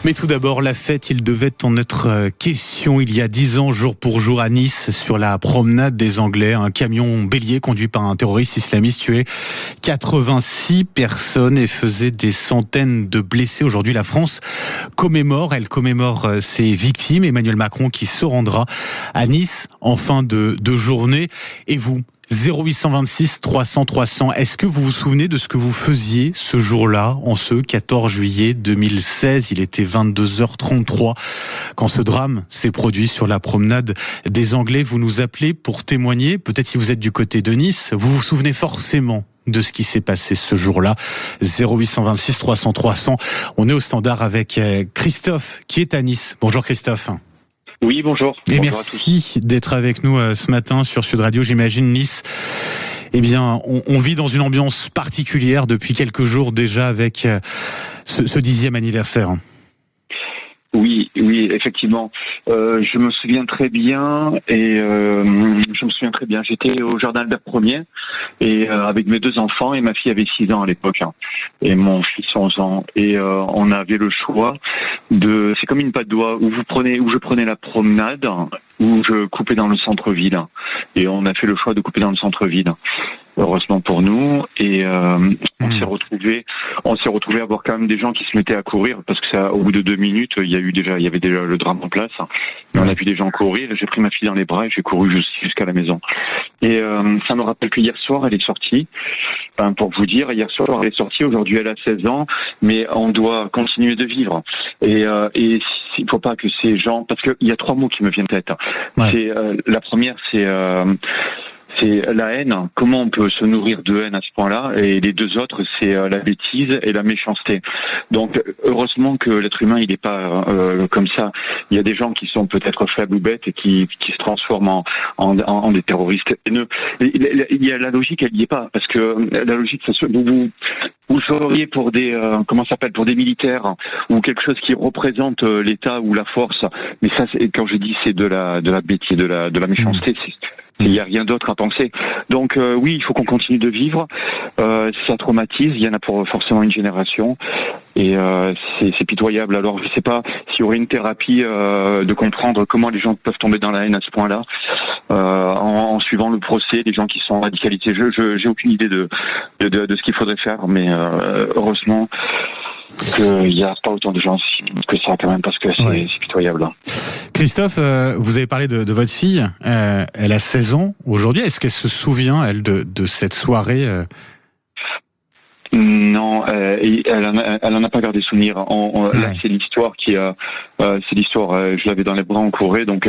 Mais tout d'abord, la fête, il devait en être question il y a 10 ans, jour pour jour à Nice, sur la promenade des Anglais. Un camion bélier conduit par un terroriste islamiste tuait 86 personnes et faisait des centaines de blessés. Aujourd'hui, la France elle commémore ses victimes. Emmanuel Macron qui se rendra à Nice en fin de journée. Et vous, 0826 300 300. Est-ce que vous vous souvenez de ce que vous faisiez ce jour-là, en ce 14 juillet 2016 ? Il était 22h33 quand ce drame s'est produit sur la promenade des Anglais. Vous nous appelez pour témoigner. Peut-être si vous êtes du côté de Nice, vous vous souvenez forcément de ce qui s'est passé ce jour-là. 0826 300 300. On est au standard avec Christophe qui est à Nice. Bonjour Christophe. Oui, bonjour. Et bonjour merci d'être avec nous ce matin sur Sud Radio. J'imagine Nice, eh bien, on vit dans une ambiance particulière depuis quelques jours déjà avec ce 10e anniversaire. Oui, effectivement. Je me souviens très bien J'étais au jardin Albert Ier et avec mes 2 enfants et ma fille avait 6 ans à l'époque et mon fils 11 ans et on avait le choix c'est comme une patte d'oie où je prenais la promenade ou je coupais dans le centre-ville et on a fait le choix de couper dans le centre-ville. Heureusement pour nous, et on s'est retrouvé à voir quand même des gens qui se mettaient à courir parce que ça, au bout de 2 minutes, il y avait déjà le drame en place. Et on a vu des gens courir. J'ai pris ma fille dans les bras et j'ai couru jusqu'à la maison. Et ça me rappelle que hier soir, elle est sortie. Pour vous dire, hier soir, elle est sortie. Aujourd'hui, elle a 16 ans, mais on doit continuer de vivre. Et il faut pas que ces gens, parce qu'il y a 3 mots qui me viennent en tête. Ouais. C'est la première, c'est la haine. Comment on peut se nourrir de haine à ce point-là? Et les 2 autres, c'est la bêtise et la méchanceté. Donc, heureusement que l'être humain, il n'est pas comme ça. Il y a des gens qui sont peut-être faibles ou bêtes et qui se transforment en des terroristes haineux. Il y a la logique, elle n'y est pas, parce que la logique, vous seriez pour pour des militaires ou quelque chose qui représente l'État ou la force. Mais ça, quand je dis, c'est de la bêtise, de la méchanceté. Il n'y a rien d'autre à penser. Donc oui, il faut qu'on continue de vivre. Ça traumatise. Il y en a pour forcément une génération. Et c'est pitoyable. Alors je ne sais pas s'il y aurait une thérapie de comprendre comment les gens peuvent tomber dans la haine à ce point-là, en suivant le procès des gens qui sont radicalisés. J'ai aucune idée de ce qu'il faudrait faire, mais heureusement qu'il n'y a pas autant de gens que ça quand même, parce que c'est pitoyable. Christophe, vous avez parlé de votre fille. Elle a 16 ans aujourd'hui. Est-ce qu'elle se souvient, elle, de cette soirée Non, elle en a pas gardé souvenir. Là, c'est l'histoire je l'avais dans les bras, on courait. Donc,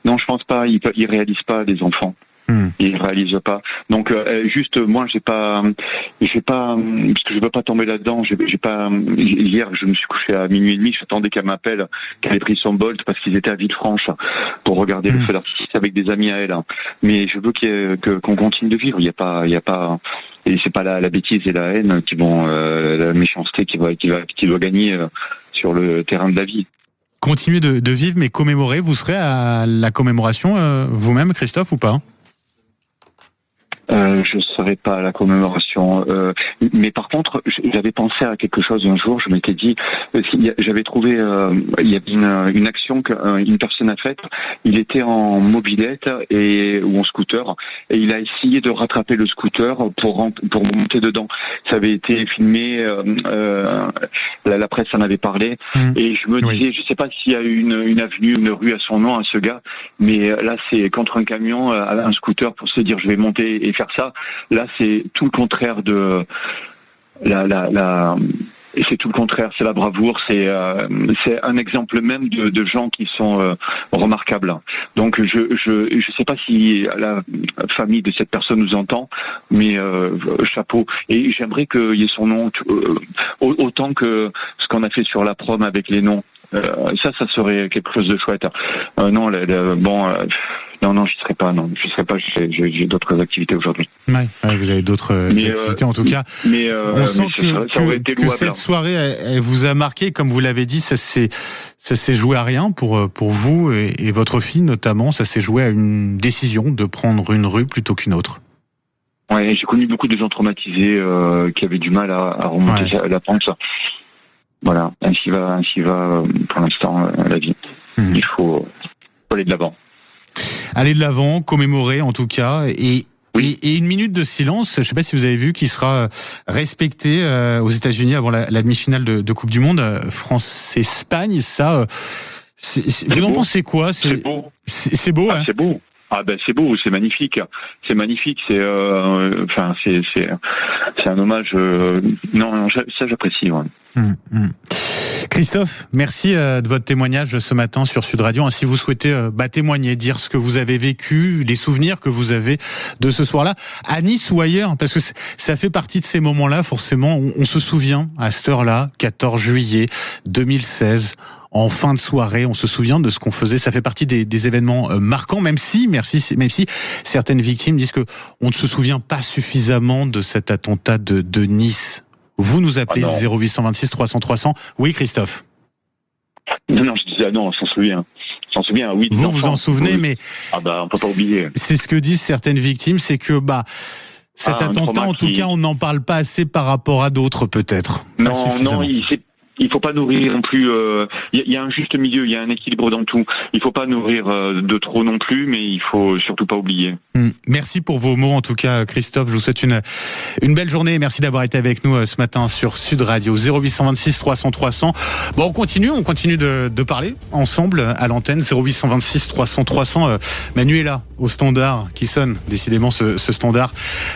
non, je pense pas. Ils réalisent pas, les enfants. Ils réalisent pas. Donc juste moi j'ai pas parce que je veux pas tomber là-dedans. J'ai pas hier je me suis couché à 00h30. J'attendais qu'elle m'appelle, qu'elle ait pris son Bolt parce qu'ils étaient à Villefranche pour regarder le feu d'artifice avec des amis à elle. Mais je veux qu'on continue de vivre. Il y a pas et c'est pas la bêtise et la haine qui vont la méchanceté qui doit gagner sur le terrain de la vie. Continuez de vivre, mais commémorer. Vous serez à la commémoration vous-même, Christophe, ou pas? Je ne serai pas à la commémoration, mais par contre, j'avais pensé à quelque chose un jour. Je m'étais dit, j'avais trouvé, il y avait une action qu'une personne a faite. Il était en mobilette ou en scooter, et il a essayé de rattraper le scooter pour monter dedans. Ça avait été filmé, la presse en avait parlé, et je me disais, je ne sais pas s'il y a une avenue, une rue à son nom à ce gars, mais là c'est contre un camion, un scooter pour se dire je vais monter et faire ça. Là, c'est tout le contraire de c'est tout le contraire, c'est la bravoure, c'est un exemple même de gens qui sont remarquables. Donc je sais pas si la famille de cette personne nous entend, mais chapeau. Et j'aimerais qu'il y ait son nom autant que ce qu'on a fait sur la prom avec les noms. Ça serait quelque chose de chouette. Non, non, j'y serai pas. Non, j'y serai pas. J'ai d'autres activités aujourd'hui. Ouais, vous avez d'autres activités en tout cas. Mais on sent que cette soirée, elle vous a marqué, comme vous l'avez dit. Ça s'est joué à rien pour vous et votre fille notamment. Ça s'est joué à une décision de prendre une rue plutôt qu'une autre. Ouais, j'ai connu beaucoup de gens traumatisés qui avaient du mal à remonter la pente. Voilà, ainsi va pour l'instant la vie. Il faut aller de l'avant. Aller de l'avant, commémorer en tout cas, et une minute de silence, je ne sais pas si vous avez vu, qui sera respectée aux États-Unis avant la demi-finale de Coupe du Monde, France-Espagne. Ça, vous en pensez quoi? C'est beau. C'est beau, hein. C'est beau. Ah ben c'est beau, c'est magnifique, c'est magnifique, c'est un hommage. Non, ça j'apprécie. Ouais. Christophe, merci de votre témoignage ce matin sur Sud Radio. Si vous souhaitez témoigner, dire ce que vous avez vécu, les souvenirs que vous avez de ce soir-là, à Nice ou ailleurs, parce que ça fait partie de ces moments-là, forcément, on se souvient à cette heure-là, 14 juillet 2016, en fin de soirée, on se souvient de ce qu'on faisait. Ça fait partie des événements marquants, même si certaines victimes disent que on ne se souvient pas suffisamment de cet attentat de Nice. Vous nous appelez 0826 300 300. Oui, Christophe. Non, je disais non, on s'en souvient. Oui. Vous vous en souvenez, mais on peut pas oublier. C'est ce que disent certaines victimes, c'est que cet attentat, en tout cas, on n'en parle pas assez par rapport à d'autres, peut-être. Non, il faut pas nourrir non plus. Il y a un juste milieu, il y a un équilibre dans tout. Il faut pas nourrir de trop non plus, mais il faut surtout pas oublier. Merci pour vos mots, en tout cas, Christophe. Je vous souhaite une belle journée. Merci d'avoir été avec nous ce matin sur Sud Radio. 0826 300 300. Bon, on continue de parler ensemble à l'antenne. 0826 300 300. Manu est là, au standard qui sonne. Décidément, ce standard.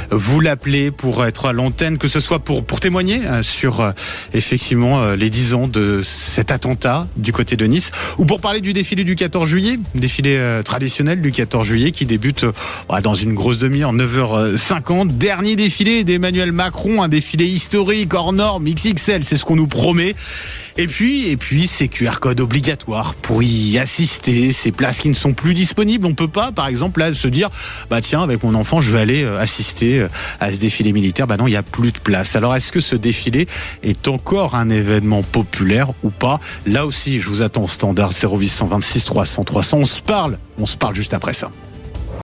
Vous l'appelez pour être à l'antenne, que ce soit pour témoigner sur effectivement les 10 ans de cet attentat du côté de Nice, ou pour parler du défilé du 14 juillet, défilé traditionnel du 14 juillet qui débute dans une grosse demi-heure, 9h50. Dernier défilé d'Emmanuel Macron, un défilé historique hors norme, XXL, c'est ce qu'on nous promet. Et puis, ces QR codes obligatoires pour y assister, ces places qui ne sont plus disponibles. On peut pas, par exemple, là, se dire, tiens, avec mon enfant, je vais aller assister à ce défilé militaire. Non, il n'y a plus de place. Alors, est-ce que ce défilé est encore un événement populaire ou pas? Là aussi, je vous attends au standard 0826 300 300. On se parle juste après ça.